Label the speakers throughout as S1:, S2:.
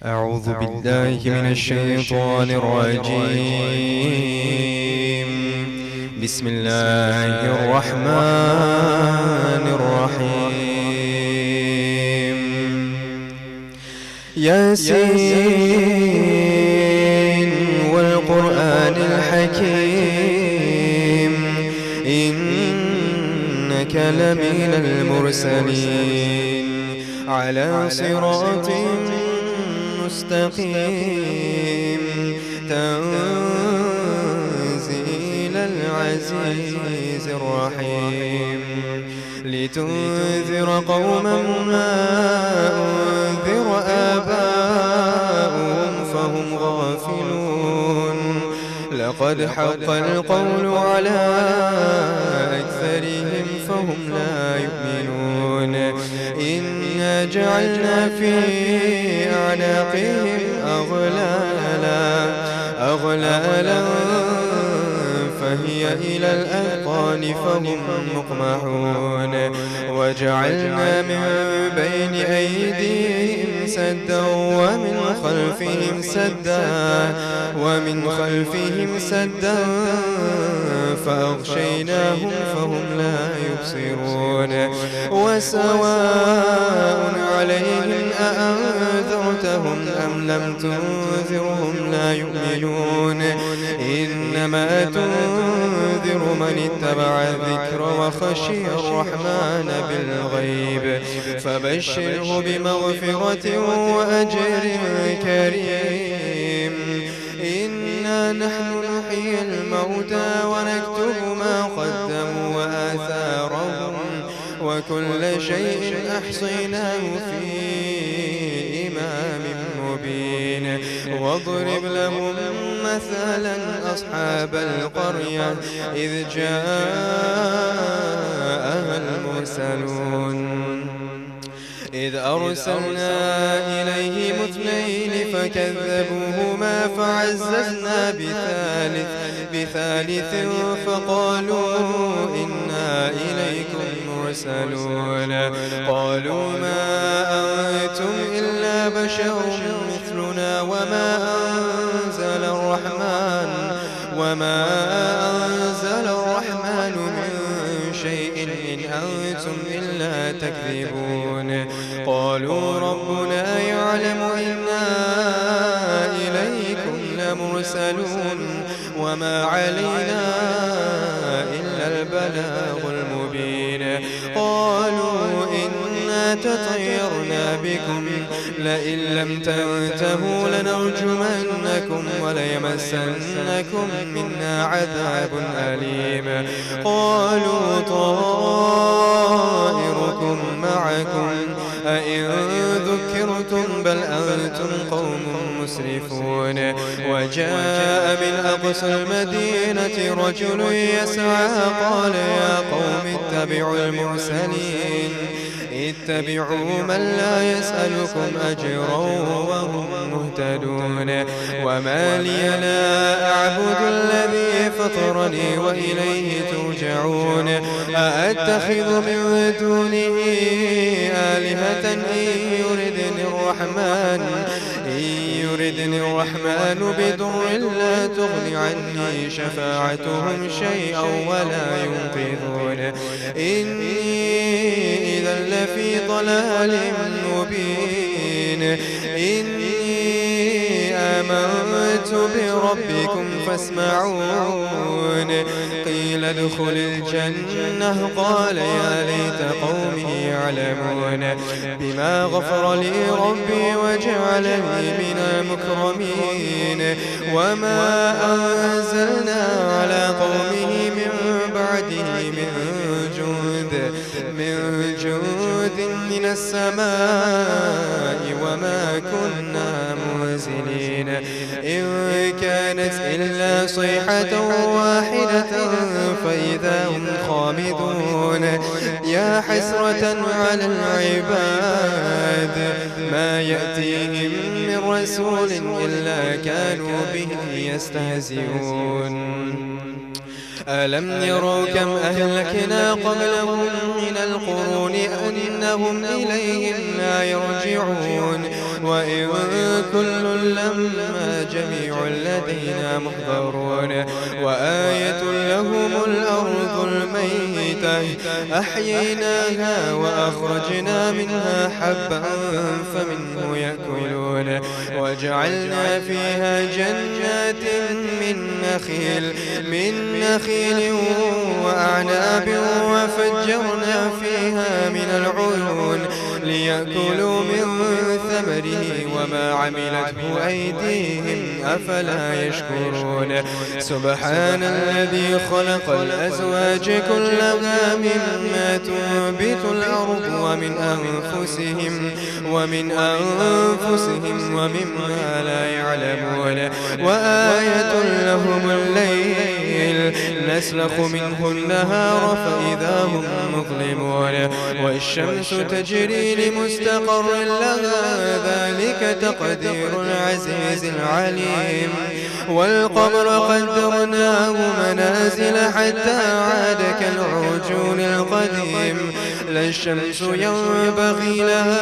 S1: أعوذ بالله من الشيطان الرجيم. بسم الله الرحمن الرحيم. ياسين والقرآن الحكيم، إنك لمن المرسلين على صراط مستقيم، تنزيل العزيز الرحيم، لتنذر قوما ما أنذر آباؤهم فهم غافلون. لقد حق القول على أكثرهم فهم لا يؤمنون. إنا جعلنا في أعناقهم أغلالا فهي إلى الأذقان فهم مقمحون. وجعلنا من بين أيديهم سدا ومن خلفهم سدا فأغشيناهم فهم لا يبصرون. وسواء عليهم أأنذرتهم أم لم تنذرهم لا يؤمنون. إنما تنذر من اتبع الذكر وخشي الرحمن بالغيب، فبشره بمغفرة وأجر كريم. إنا نحن نحيي الموتى ونكتب ما قدموا وآثارهم، وكل شيء أحصيناه في إمام مبين. واضرب لهم مثلا أصحاب القرية إذ جاءها المرسلون، إذ أرسلنا إليهم اثنين فكذبوهما فعززنا بثالث فقالوا إنا إليكم مرسلون. قالوا ما أنتم إلا بشر مثلنا وما أنزل الرحمن من شيء إن أنتم إلا تكذبون. قالوا ربنا يعلم إنا إليكم لمرسلون وما علينا إلا البلاغ المبين. قالوا إنا تطيرنا بكم لئن لم تنتهوا لنرجمنكم وليمسنكم منا عذاب أليم. قالوا طائركم معكم أئن ذكرتم بل أنتم قوم مسرفون. وجاء من أقصى المدينة رجل يسعى قال يا قوم اتبعوا المرسلين، اتبعوا من لا يسألكم أجرا وهم مهتدون. وما لي لا أعبد الذي فطرني وإليه ترجعون. أأتخذ من دونه آلهة إن يردني الرحمن بضر لا تغن عني شفاعتهم شيئا ولا ينقذون. إني إذا لفي ضلال مبين. إني آمنت بربكم فاسمعون. قيل ادخل الجنة قال يا ليت قومي يعلمون بما غفر لي ربي وجعلني من المكرمين. وما أنزلنا على قومه من بعده من جود من السماء وما كنا منزلين. إن كانت إلا صيحة واحدة فإذا هم خامدون. يا حسرة على العباد ما يأتيهم من رسول إلا كانوا به يستهزئون. ألم يروا كم أهلكنا قبلهم من القرون أنهم إليهم لا يرجعون وإن كل لما جميع لدينا محضرون وآية لهم الأرض الميتة أحييناها وأخرجنا منها حبا فمنه يأكلون وجعلنا فيها جنات من نخيل وأعناب وفجرنا فيها من العيون ليأكلوا من ثمره وما عملته أيديهم أفلا يشكرون سبحان الذي خلق الأزواج كلها مما تنبت الأرض ومن أنفسهم ومما لا يعلمون وآية لهم الليل نسلخ منه النهار فإذا هم مظلمون والشمس تجري لمستقر لها ذلك تقدير العزيز العليم والقمر قدرناه منازل حتى عاد كالعرجون القديم لا الشمس ينبغي لها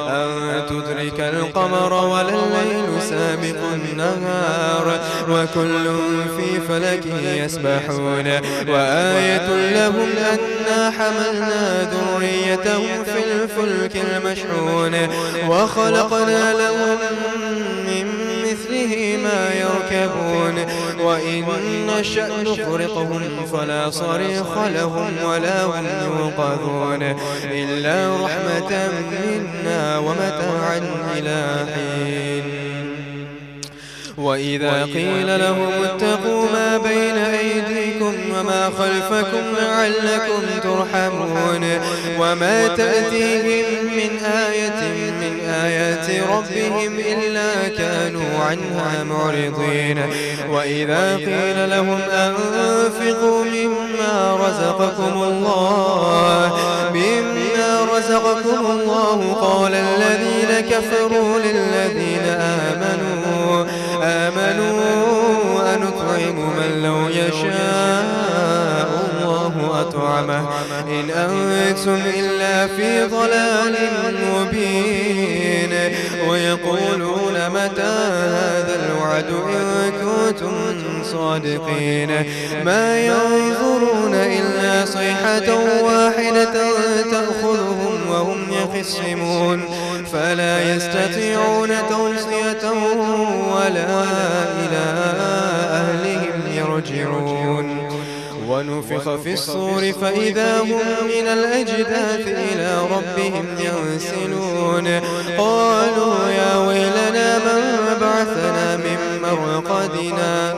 S1: أن تدرك القمر ولا الليل سابق النهار وكل في فلك يسبحون وآية لهم أنا حملنا ذريتهم في الفلك المشحون وخلقنا لهم من مثله ما يركبون وإن نشأ نغرقهم فلا صريخ لهم ولا هم يوقظون إلا رحمة منا ومتاعا إلى حين وإذا قيل لهم اتقوا ما بين أيديكم وما خلفكم لعلكم ترحمون وما تأتيهم من آيات ربهم إلا كانوا عنها معرضين وإذا قيل لهم أنفقوا مما رزقكم الله قال الذين كفروا للذين آمنوا أنطعم من لو يشاء الله أطعمه إن أنتم إلا في ضلال مبين ويقولون متى هذا الوعد إن كنتم صادقين ما ينظرون إلا صيحة واحدة تأخذهم وهم يخصمون فلا يستطيعون توصية ولا إلى أهلهم يرجعون ونفخ في الصور فإذا هم من الأجداث إلى ربهم ينسلون قالوا يا ويلنا من بعثنا من مرقدنا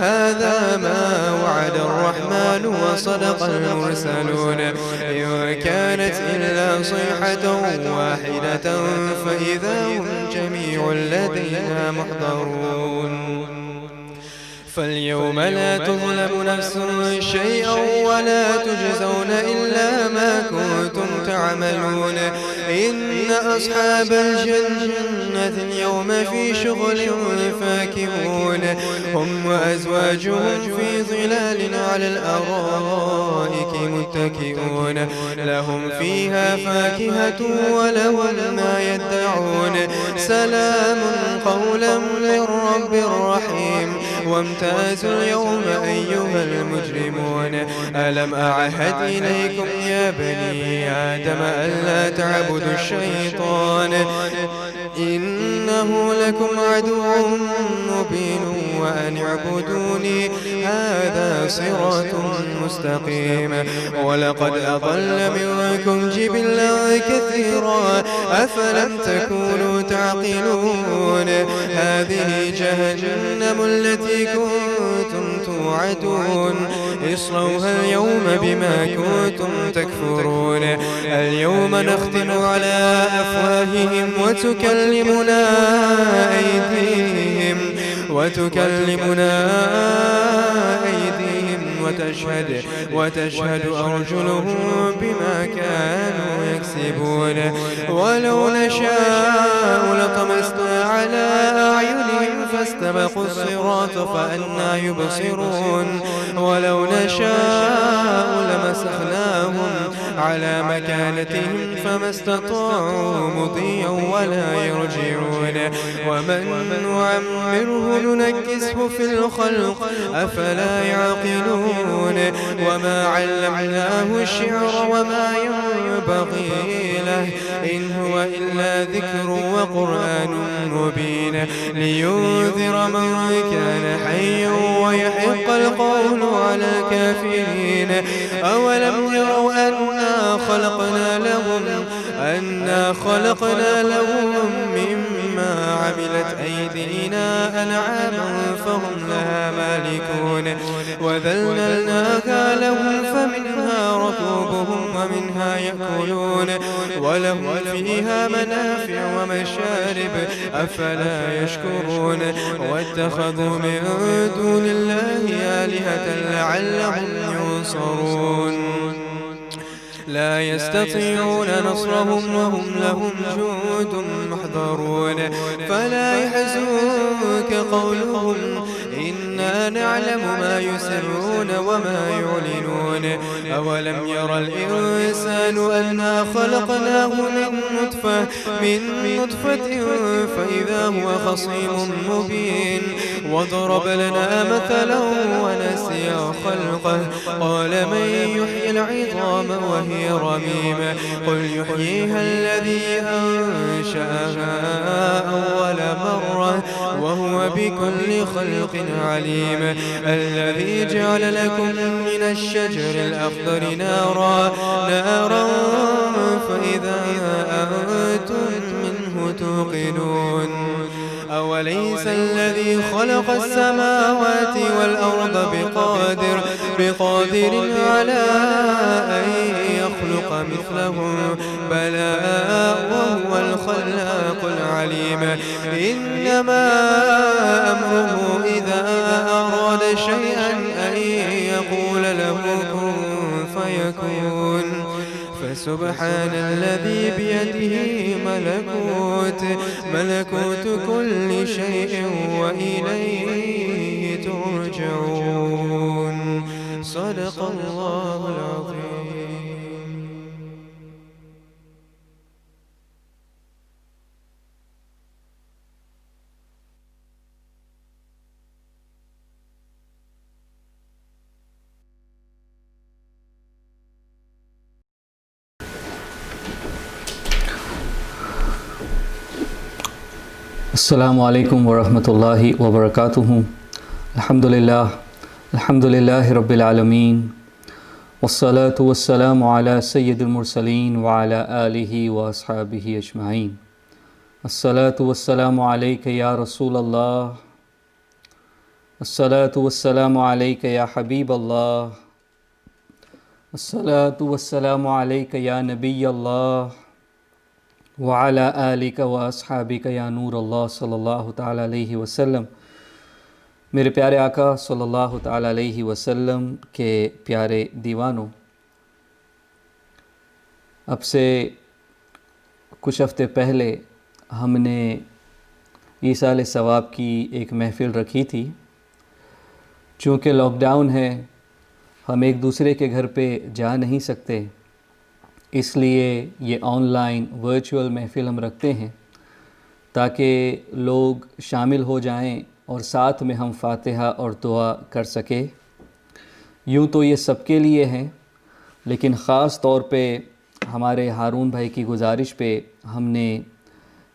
S1: هذا ما وعد الرحمن وصدق المرسلون إن كانت إلا صيحة واحدة فإذا هم جميع لدينا محضرون فاليوم لا تظلم نفس شيئا ولا تجزون إلا ما كنتم تعملون إن أصحاب الجنة اليوم في شغل فاكهون هم وأزواجهم في ظلال على الأرائك متكئون لهم فيها فاكهة ولهم ما يدعون سلام قولا من رب رحيم وامتازوا اليوم أيها المجرمون ألم أعهد إليكم يا بني آدم ألا تعبدوا الشيطان إنه لكم عدو مبين وأن اعبدوني هذا صراط مستقيم ولقد أضل منكم جبلا كثيرا أفلم تكونوا تعقلون هذه جهنم التي كنتم توعدون اصلوها اليوم بما كنتم تكفرون اليوم نختم على أفواههم وتكلمنا أيديهم وتشهد أرجلهم بما كانوا يكسبون ولو نشاء لطمسنا على أعينهم فاستبقوا الصراط فأنى يبصرون ولو نشاء لمسخناهم على مكانتهم فما استطاعوا مضيا ولا يرجعون ومن نعمره ننكسه في الخلق أفلا يعقلون وما علمناه الشعر وما ينبغي له إن هو إلا ذكر وقرآن مبين لينذر من كان حيا ويحق القول على الكافرين أولم يروا أنا خلقنا لهم مما عملت أيدينا أنعاما فهم لها مالكون وذللناها لهم فمنها ركوبهم ومنها يأكلون ولهم فيها منافع ومشارب أفلا يشكرون واتخذوا من دون الله آلهة لعلهم ينصرون لا يستطيعون نصرهم وهم لهم جند محضرون فلا يحزنك قولهم إنا نعلم ما يسرون وما يعلنون أولم يرى الإنسان أنا خلقناه من نطفة فإذا هو خصيم مبين وضرب لنا مثلا ونسي خلقه قال من يحيي العظام وهي رميم قل يحييها الذي أنشأها أول مرة وهو بكل خلق عليم الذي جعل لكم من الشجر الأخضر نارا فإذا أنتم منه توقدون أوليس الذي خلق السماوات والأرض بقادر على أن يخلق مثلهم بلى وهو الخلاق العليم إنما أمره إذا أراد شيئا أن يقول له كن فيكون فسبحان الذي بيده ملكوت كل شيء وإليه ترجعون صدق الله العظيم.
S2: السلام علیکم ورحمۃ اللہ وبرکاتہ. الحمدللہ رب العالمین والصلاة والسلام علی سید المرسلین وعلی آلہ واصحابہ اجمعین. الصلاة والسلام علیک یا رسول اللہ، الصلاة والسلام علیک یا حبیب اللہ، الصلاة والسلام علیک یا نبی اللہ وعلی آلک و اصحابک یا نور اللہ صلی اللہ تعالیٰ علیہ وسلم. میرے پیارے آقا صلی اللہ تعالیٰ علیہ وسلم کے پیارے دیوانوں، اب سے کچھ ہفتے پہلے ہم نے ایصال ثواب کی ایک محفل رکھی تھی. چونکہ لاک ڈاؤن ہے، ہم ایک دوسرے کے گھر پہ جا نہیں سکتے، اس لیے یہ آن لائن ورچوئل محفل ہم رکھتے ہیں تاکہ لوگ شامل ہو جائیں اور ساتھ میں ہم فاتحہ اور دعا کر سکیں. یوں تو یہ سب کے لیے ہیں، لیکن خاص طور پہ ہمارے ہارون بھائی کی گزارش پہ ہم نے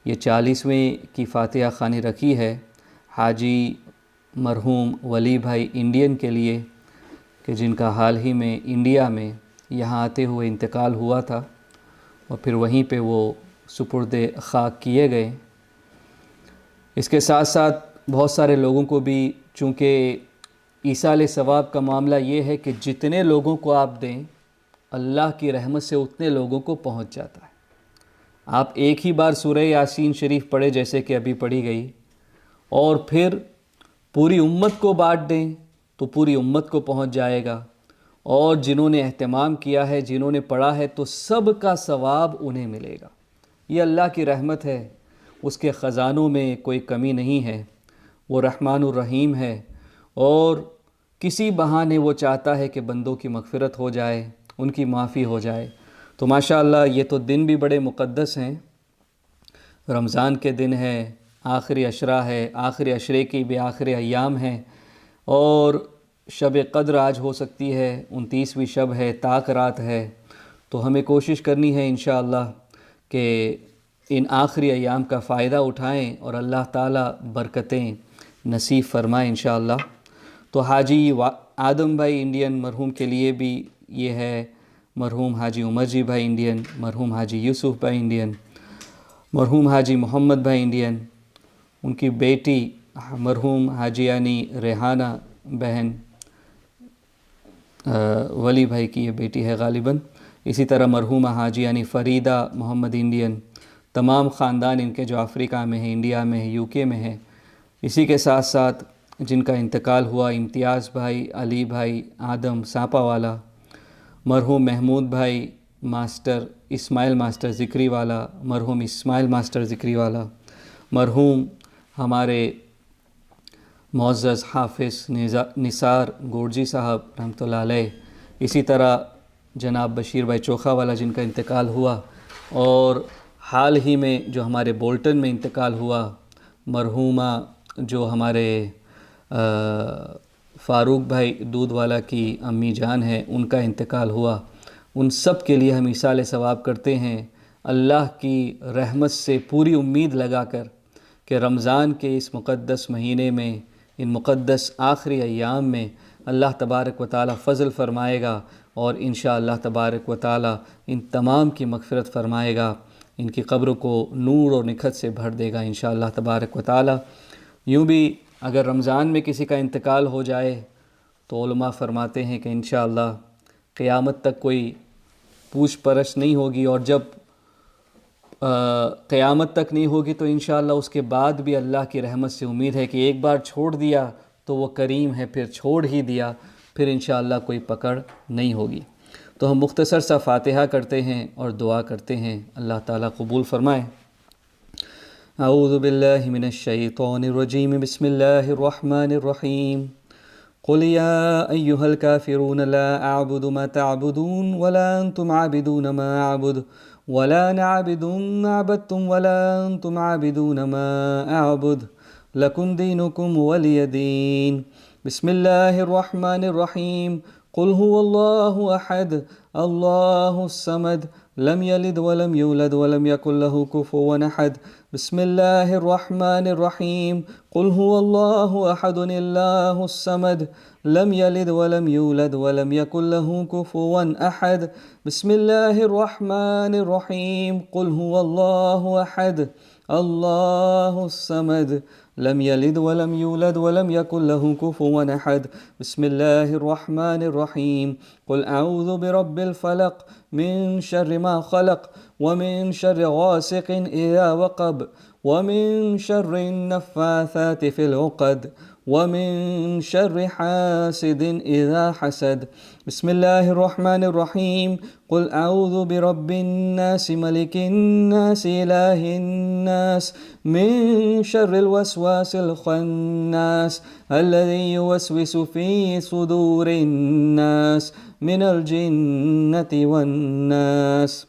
S2: یہ 40ویں کی فاتحہ خوانی رکھی ہے حاجی مرحوم ولی بھائی انڈین کے لیے، کہ جن کا حال ہی میں انڈیا میں یہاں آتے ہوئے انتقال ہوا تھا اور پھر وہیں پہ وہ سپرد خاک کیے گئے. اس کے ساتھ ساتھ بہت سارے لوگوں کو بھی، چونکہ ایصال ثواب کا معاملہ یہ ہے کہ جتنے لوگوں کو آپ دیں اللہ کی رحمت سے اتنے لوگوں کو پہنچ جاتا ہے. آپ ایک ہی بار سورہ یاسین شریف پڑھے جیسے کہ ابھی پڑھی گئی، اور پھر پوری امت کو بانٹ دیں تو پوری امت کو پہنچ جائے گا، اور جنہوں نے اہتمام کیا ہے، جنہوں نے پڑھا ہے، تو سب کا ثواب انہیں ملے گا. یہ اللہ کی رحمت ہے، اس کے خزانوں میں کوئی کمی نہیں ہے. وہ رحمان الرحیم ہے، اور کسی بہانے وہ چاہتا ہے کہ بندوں کی مغفرت ہو جائے، ان کی معافی ہو جائے۔ تو ماشاءاللہ یہ تو دن بھی بڑے مقدس ہیں، رمضان کے دن ہے، آخری عشرہ ہے، آخری عشرے کی بھی آخری ایام ہیں، اور شب قدر آج ہو سکتی ہے، 29ویں شب ہے، طاق رات ہے۔ تو ہمیں کوشش کرنی ہے انشاءاللہ کہ ان آخری ایام کا فائدہ اٹھائیں اور اللہ تعالیٰ برکتیں نصیب فرمائیں انشاءاللہ۔ تو حاجی آدم بھائی انڈین مرحوم کے لیے بھی یہ ہے، مرحوم حاجی عمر جی بھائی انڈین، مرحوم حاجی یوسف بھائی انڈین، مرحوم حاجی محمد بھائی انڈین، ان کی بیٹی مرحوم حاجیانی ریحانہ بہن، ولی بھائی کی یہ بیٹی ہے غالباً، اسی طرح مرحومہ حاجیانی فریدہ محمد انڈین، تمام خاندان ان کے جو افریقہ میں ہیں، انڈیا میں ہے، یو کے میں ہے۔ اسی کے ساتھ ساتھ جن کا انتقال ہوا، امتیاز بھائی، علی بھائی، آدم سانپا والا، مرحوم محمود بھائی، ماسٹر اسماعیل ماسٹر ذکری والا، مرحوم اسماعیل ماسٹر ذکری والا، مرحوم ہمارے معزز حافظ نثار گورجی صاحب رحمۃ اللہ علیہ، اسی طرح جناب بشیر بھائی چوکھا والا جن کا انتقال ہوا، اور حال ہی میں جو ہمارے بولٹن میں انتقال ہوا مرحومہ جو ہمارے فاروق بھائی دودھ والا کی امی جان ہے، ان کا انتقال ہوا۔ ان سب کے لیے ہم ایصال ثواب کرتے ہیں، اللہ کی رحمت سے پوری امید لگا کر کہ رمضان کے اس مقدس مہینے میں، ان مقدس آخری ایام میں اللہ تبارک و تعالی فضل فرمائے گا، اور انشاءاللہ تبارک و تعالی ان تمام کی مغفرت فرمائے گا، ان کی قبروں کو نور اور نکھت سے بھر دے گا انشاءاللہ تبارک و تعالی۔ یوں بھی اگر رمضان میں کسی کا انتقال ہو جائے تو علماء فرماتے ہیں کہ انشاءاللہ قیامت تک کوئی پوچھ پرچھ نہیں ہوگی، اور جب قیامت تک نہیں ہوگی تو انشاءاللہ اس کے بعد بھی اللہ کی رحمت سے امید ہے کہ ایک بار چھوڑ دیا تو وہ کریم ہے، پھر چھوڑ ہی دیا پھر انشاءاللہ کوئی پکڑ نہیں ہوگی۔ تو ہم مختصر سا فاتحہ کرتے ہیں اور دعا کرتے ہیں، اللہ تعالیٰ قبول فرمائے۔ اعوذ باللہ من الشیطان الرجیم، بسم اللہ الرحمن الرحیم۔ قل یا ایہا الکافرون لا اعبد ما تعبدون ولا انتم عابدون ما اعبد ولا نعبد ما عبدتم ولا انتم عابدون ما اعبد لکم دینکم ولی دین۔ بسم اللہ الرحمن الرحیم۔ قل هو اللہ احد اللہ الصمد لم یلد ولم یولد ولم یکن له کفوا احد۔ بسم اللہ الرحمن الرحیم۔ قل هو اللہ احد اللہ الصمد لم یلد ولم یولد ولم یکن له کفوا احد۔ بسم اللہ الرحمن الرحیم۔ قل هو اللہ احد اللہ الصمد لم یلد ولم یولد ولم یکن له کفوا احد۔ بسم اللہ الرحمن الرحیم۔ قل اعوذ برب الفلق من شر ما خلق ومن شر غاسق اذا وقب ومن شر النفاثات في العقد ومن شر حاسد اذا حسد۔ بسم اللہ الرحمن الرحیم۔ قل اعوذ برب الناس ملک الناس الہ الناس من شر الوسواس الخناس الذي يوسوس في صدور الناس من الجنة والناس۔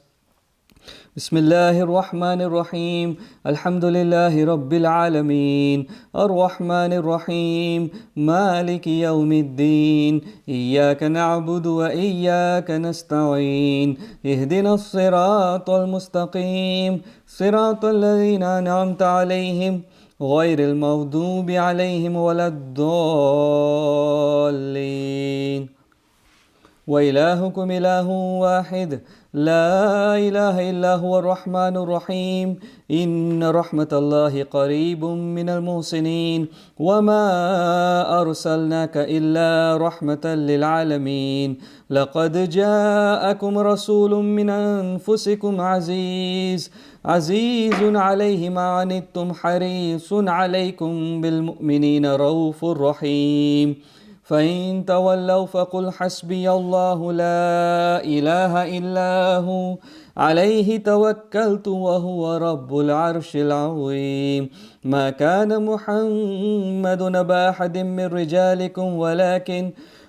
S2: بسم اللہ الرحمن الرحیم۔ الحمد للہ رب العالمین الرحمن الرحیم مالک یوم الدین ایاک نعبد و ایاک نستعین اہدنا الصراط المستقیم صراط الذین انعمت علیہم غیر المغضوب علیہم ولا الضالین۔ وإلهكم إله واحد لا إله إلا هو الرحمن الرحيم إن رحمة الله قريب من المحسنين وما أرسلناك إلا رحمة للعالمين لقد جاءكم رسول من أنفسكم عزيز عليه ما عنتم حريص عليكم بالمؤمنين رؤوف رحيم فإن تولوا فقل حسبي الله لا إله إلا هو عليه توكلت وهو رب العرش العظيم ما كان محمد أبا أحد من رجالكم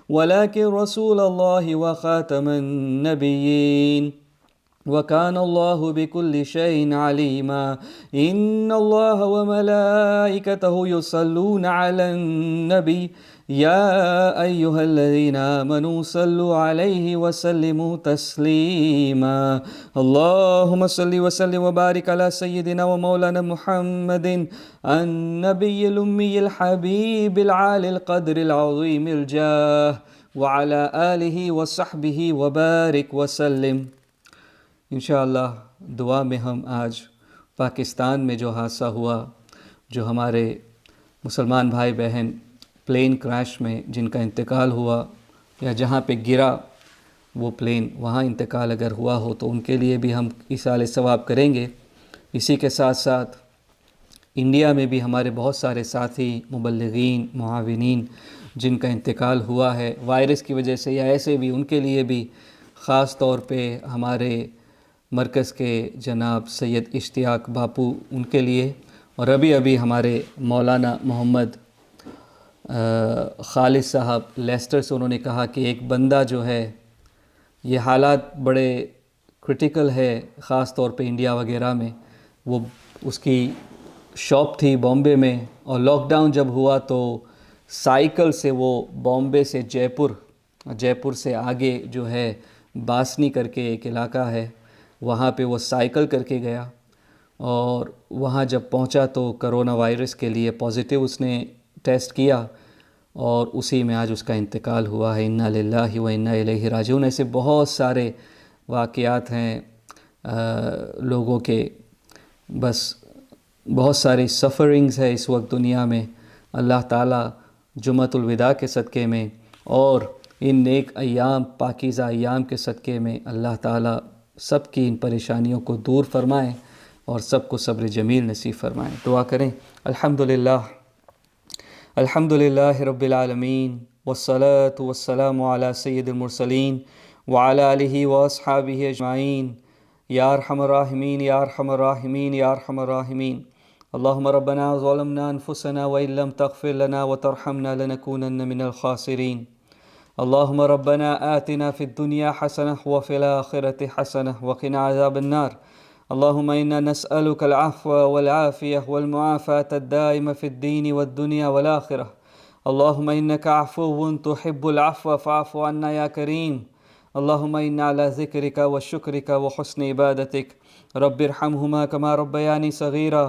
S2: ولكن رسول الله وخاتم النبيين وكان الله بكل شيء عليما إن الله وملائكته يصلون على النبي يا أيها الذين آمنوا صلوا عليه وسلموا تسليما اللهم صل وسلم وبارك على سيدنا ومولانا محمد النبي الأمي الحبيب العالي القدر العظيم الجاه وعلى آله وصحبه وبارك وسلم۔ انشاءاللہ دعا میں ہم آج پاکستان میں جو حادثہ ہوا، جو ہمارے مسلمان بھائی بہن پلین کریش میں جن کا انتقال ہوا یا جہاں پہ گرا وہ پلین وہاں انتقال اگر ہوا ہو تو ان کے لیے بھی ہم ایصال ثواب کریں گے۔ اسی کے ساتھ ساتھ انڈیا میں بھی ہمارے بہت سارے ساتھی مبلغین معاونین جن کا انتقال ہوا ہے وائرس کی وجہ سے یا ایسے بھی، ان کے لیے بھی خاص طور پہ ہمارے مرکز کے جناب سید اشتیاق باپو ان کے لیے، اور ابھی ہمارے مولانا محمد خالد صاحب لیسٹر سے انہوں نے کہا کہ ایک بندہ جو ہے یہ حالات بڑے کرٹیکل ہے خاص طور پہ انڈیا وغیرہ میں، وہ اس کی شاپ تھی بامبے میں اور لاک ڈاؤن جب ہوا تو سائیکل سے وہ بامبے سے جے پور سے آگے جو ہے باسنی کر کے ایک علاقہ ہے وہاں پہ وہ سائیکل کر کے گیا اور وہاں جب پہنچا تو کرونا وائرس کے لیے پازیٹیو اس نے ٹیسٹ کیا اور اسی میں آج اس کا انتقال ہوا ہے۔ انا للہ و انا الیہ راجعون۔ ایسے بہت سارے واقعات ہیں لوگوں کے، بس بہت ساری سفرنگز ہے اس وقت دنیا میں۔ اللہ تعالیٰ جمعۃ الوداع کے صدقے میں اور ان نیک ایام پاکیزہ ایام کے صدقے میں اللہ تعالیٰ سب کی ان پریشانیوں کو دور فرمائیں اور سب کو صبر جمیل نصیب فرمائیں۔ دعا کریں۔ الحمدللہ رب العالمین والصلاة والسلام علی سید المرسلین وعلی آلہ واصحابہ اجمعین یا ارحم الراحمین یا ارحم الراحمین یا ارحم الراحمین۔ اللہم ربنا ظلمنا انفسنا وإن لم تغفر لنا وترحمنا لنكونن من الخاسرین۔ اللهم ربنا آتنا في الدنيا حسنة وفي الآخرة حسنة وقنا عذاب النار۔ اللهم إنا نسألك العفو والعافية والمعافاة الدائمة في الدين والدنيا والآخرة۔ اللهم إنك عفو تحب العفو فاعف عنا يا كريم۔ اللهم إنا على ذكرك وشكرك وحسن عبادتك۔ رب ارحمهما كما ربياني صغيرا،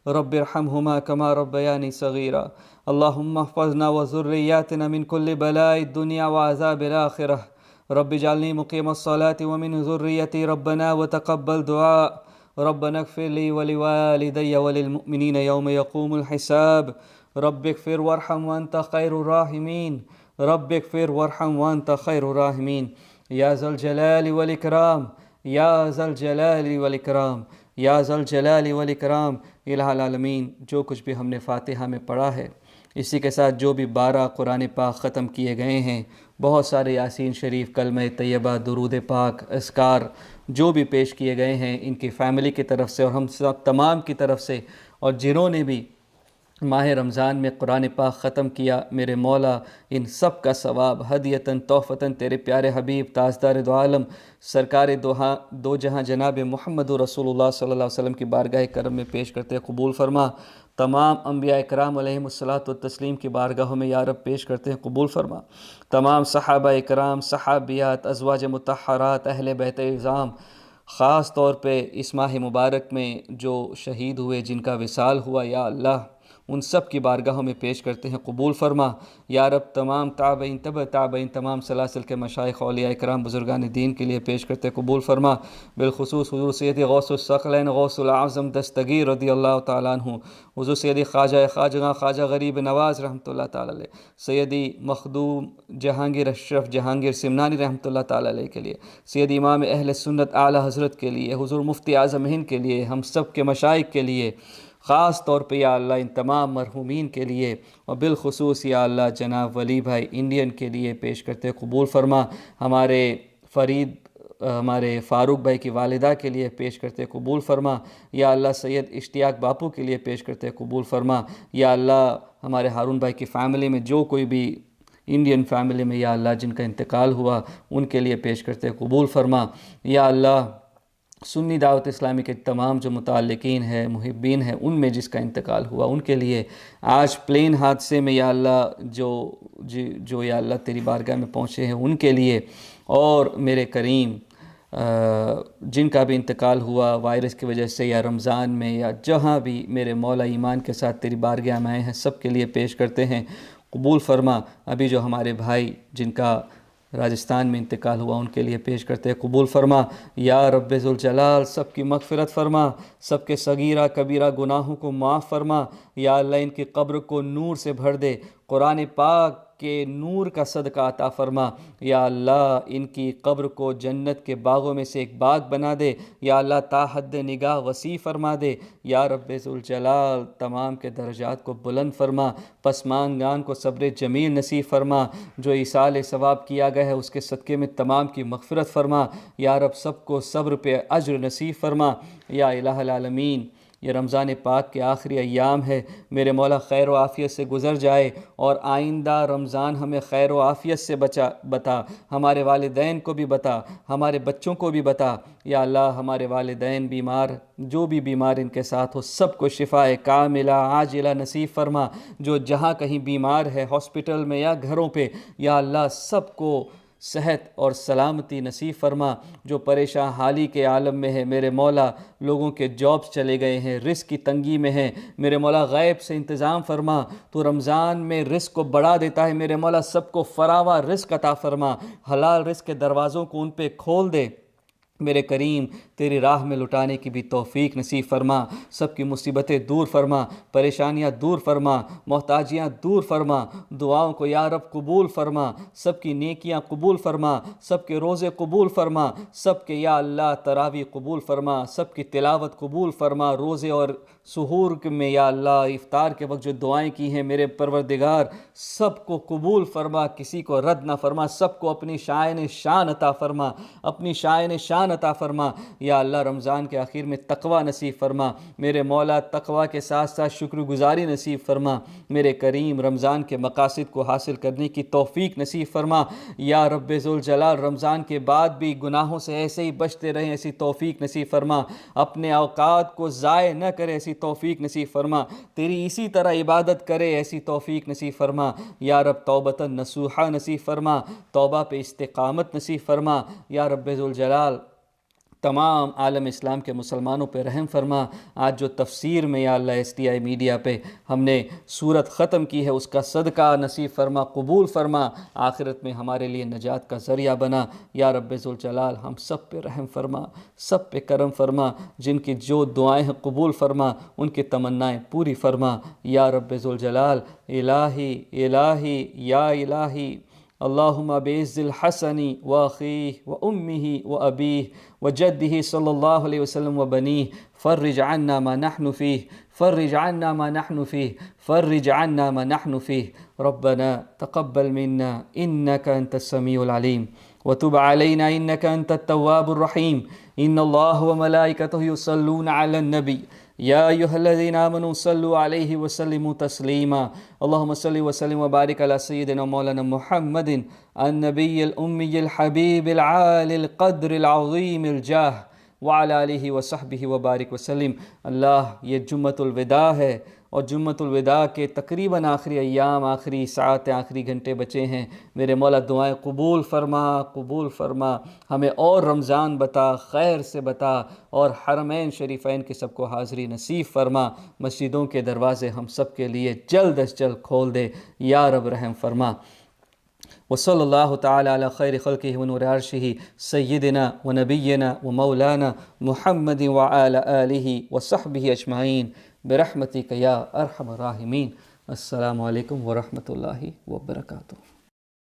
S2: رب ارحمهما كما ربياني صغيرا۔ اللهم احفظنا وذرياتنا من كل بلاء الدنيا وعذاب الآخرة۔ رب اجعلني مقيم الصلاة ومن ذريتي ربنا وتقبل دعاء۔ ربنا اغفر لي ولوالدي وللمؤمنين يوم يقوم الحساب۔ رب اغفر وارحم وانت خير الراحمين، رب اغفر وارحم وانت خير الراحمين۔ یا ذا الجلال والاکرام، یا ذا الجلال والاکرام، یا ذا الجلال والاکرام۔ الہ العالمین، جو کچھ بھی ہم نے فاتحہ میں پڑھا ہے، اسی کے ساتھ جو بھی 12 قرآن پاک ختم کیے گئے ہیں، بہت سارے یاسین شریف، کلمہ طیبہ، درود پاک، اذکار جو بھی پیش کیے گئے ہیں، ان کی فیملی کی طرف سے اور ہم سب تمام کی طرف سے، اور جنہوں نے بھی ماہ رمضان میں قرآن پاک ختم کیا، میرے مولا ان سب کا ثواب ہدیتاً تحفتاً تیرے پیارے حبیب تاجدار دو عالم سرکار دو جہاں جناب محمد رسول اللہ صلی اللہ علیہ وسلم کی بارگاہ کرم میں پیش کرتے قبول فرما۔ تمام انبیاء کرام علیہم الصلاۃ والتسلیم کی بارگاہوں میں یا رب پیش کرتے ہیں قبول فرما۔ تمام صحابہ کرام، صحابیات، ازواج مطہرات، اہل بیت اعظام، خاص طور پہ اس ماہ مبارک میں جو شہید ہوئے، جن کا وصال ہوا، یا اللہ ان سب کی بارگاہوں میں پیش کرتے ہیں قبول فرما۔ یا رب تمام تابعین، تبع تابعین، تمام سلاسل کے مشائخ، اولیاء کرام، بزرگان دین کے لیے پیش کرتے قبول فرما۔ بالخصوص حضور سیدی غوث الثقلین غوث العظم دستگیر رضی اللہ تعالیٰ عنہ، حضور سیدی خواجہ غریب نواز رحمۃ اللہ تعالیٰ علیہ، سیدی مخدوم جہانگیر اشرف جہانگیر سمنانی رحمۃ اللہ تعالیٰ علیہ کے لیے، سیدی امام اہل سنت اعلیٰ حضرت کے لیے، حضور مفتی اعظم ہند کے لیے، ہم سب کے مشائخ کے لیے، خاص طور پہ یا اللہ ان تمام مرحومین کے لیے، اور بالخصوص یا اللہ جناب ولی بھائی انڈین کے لیے پیش کرتے قبول فرما، ہمارے فاروق بھائی کی والدہ کے لیے پیش کرتے قبول فرما، یا اللہ سید اشتیاق باپو کے لیے پیش کرتے قبول فرما، یا اللہ ہمارے ہارون بھائی کی فیملی میں جو کوئی بھی انڈین فیملی میں یا اللہ جن کا انتقال ہوا ان کے لیے پیش کرتے قبول فرما، یا اللہ سنی دعوت اسلامی کے تمام جو متعلقین ہیں محبین ہیں ان میں جس کا انتقال ہوا ان کے لیے، آج پلین حادثے میں یا اللہ جو یا اللہ تیری بارگاہ میں پہنچے ہیں ان کے لیے، اور میرے کریم جن کا بھی انتقال ہوا وائرس کی وجہ سے یا رمضان میں یا جہاں بھی میرے مولا ایمان کے ساتھ تیری بارگاہ میں آئے ہیں سب کے لیے پیش کرتے ہیں قبول فرما۔ ابھی جو ہمارے بھائی جن کا راجستھان میں انتقال ہوا ان کے لیے پیش کرتے ہیں قبول فرما، یا رب ذوالجلال سب کی مغفرت فرما، سب کے صغیرہ کبیرہ گناہوں کو معاف فرما، یا اللہ ان کی قبر کو نور سے بھر دے، قرآن پاک کے نور کا صدقہ عطا فرما، یا اللہ ان کی قبر کو جنت کے باغوں میں سے ایک باغ بنا دے، یا اللہ تا حد نگاہ وسیع فرما دے، یا رب ذوالجلال تمام کے درجات کو بلند فرما، پسماندگان کو صبر جمیل نصیب فرما، جو ایصال ثواب کیا گیا ہے اس کے صدقے میں تمام کی مغفرت فرما، یا رب سب کو صبر پہ اجر نصیب فرما، یا الہ العالمین یہ رمضان پاک کے آخری ایام ہے، میرے مولا خیر و عافیت سے گزر جائے، اور آئندہ رمضان ہمیں خیر و عافیت سے بتا، ہمارے والدین کو بھی بتا، ہمارے بچوں کو بھی بتا، یا اللہ ہمارے والدین بیمار جو بھی بیمار ان کے ساتھ ہو سب کو شفاء کاملہ عاجلہ نصیب فرما، جو جہاں کہیں بیمار ہے ہاسپٹل میں یا گھروں پہ یا اللہ سب کو صحت اور سلامتی نصیب فرما، جو پریشان حالی کے عالم میں ہے میرے مولا، لوگوں کے جابس چلے گئے ہیں، رزق کی تنگی میں ہیں، میرے مولا غیب سے انتظام فرما، تو رمضان میں رزق کو بڑھا دیتا ہے میرے مولا، سب کو فراواں رزق عطا فرما، حلال رزق کے دروازوں کو ان پہ کھول دے، میرے کریم تیری راہ میں لٹانے کی بھی توفیق نصیب فرما، سب کی مصیبتیں دور فرما، پریشانیاں دور فرما، محتاجیاں دور فرما، دعاؤں کو یا رب قبول فرما، سب کی نیکیاں قبول فرما، سب کے روزے قبول فرما، سب کے یا اللہ تراویح قبول فرما، سب کی تلاوت قبول فرما، روزے اور سحور میں یا اللہ افطار کے وقت جو دعائیں کی ہیں میرے پروردگار سب کو قبول فرما، کسی کو رد نہ فرما، سب کو اپنی شائن شان عطا فرما، اپنی شائن شان عطا فرما، یا اللہ رمضان کے آخر میں تقوی نصیب فرما، میرے مولا تقوی کے ساتھ ساتھ شکر گزاری نصیب فرما، میرے کریم رمضان کے مقاصد کو حاصل کرنے کی توفیق نصیب فرما، یا رب ذوالجلال رمضان کے بعد بھی گناہوں سے ایسے ہی بچتے رہیں ایسی توفیق نصیب فرما، اپنے اوقات کو ضائع نہ کرے ایسی توفیق نصیب فرما، تیری اسی طرح عبادت کرے ایسی توفیق نصیب فرما، یا رب توبۃ نصوحہ نصیب فرما، توبہ پہ استقامت نصیب فرما، یا رب ذوالجلال تمام عالم اسلام کے مسلمانوں پہ رحم فرما، آج جو تفسیر میں یا اللہ STI میڈیا پہ ہم نے سورت ختم کی ہے اس کا صدقہ نصیب فرما، قبول فرما، آخرت میں ہمارے لیے نجات کا ذریعہ بنا، یا رب ذوالجلال ہم سب پہ رحم فرما، سب پہ کرم فرما، جن کی جو دعائیں ہیں قبول فرما، ان کی تمنائیں پوری فرما، یا رب ذوالجلال الہی یا الہی اللہم بعز الحسن واخیہ وامہ وابیہ وجدہ صلی اللہ علیہ وسلم وبنیہ فرج عنا ما نحن فیہ فرج عنا ما نحن فیہ فرج عنا ما نحن فیہ ربنا تقبل منا انک انت السمیع العلیم وتب علینا انک انت التواب الرحیم ان اللہ وملائکتہ یصلون علی النبی یا ایہا الذین آمنوا صلوا علیہ وسلموا تسلیما اللہم صلی وسلم وبارک علی سیدنا مولانا محمد النبی الامی الحبیب العالی القدر العظیم الجاہ وعلی آلہ وصحبہ وبارک وسلم۔ اللہ یہ جمعۃ الوداع ہے اور جمعۃ الوداع کے تقریباً آخری ایام، آخری ساعتیں، آخری گھنٹے بچے ہیں، میرے مولا دعائیں قبول فرما، ہمیں اور رمضان بتا، خیر سے بتا، اور حرمین شریفین کے سب کو حاضری نصیب فرما، مسجدوں کے دروازے ہم سب کے لیے جلد از جلد کھول دے، یا رب رحم فرما۔ وصلی اللہ تعالی علی خیر خلقہ ونور عرشہ سیدنا ونبینا ومولانا محمد وعلی آلہ وصحبہ اجمعین برحمتک یا ارحم الراحمین۔ السلام علیکم ورحمۃ اللہ وبرکاتہ۔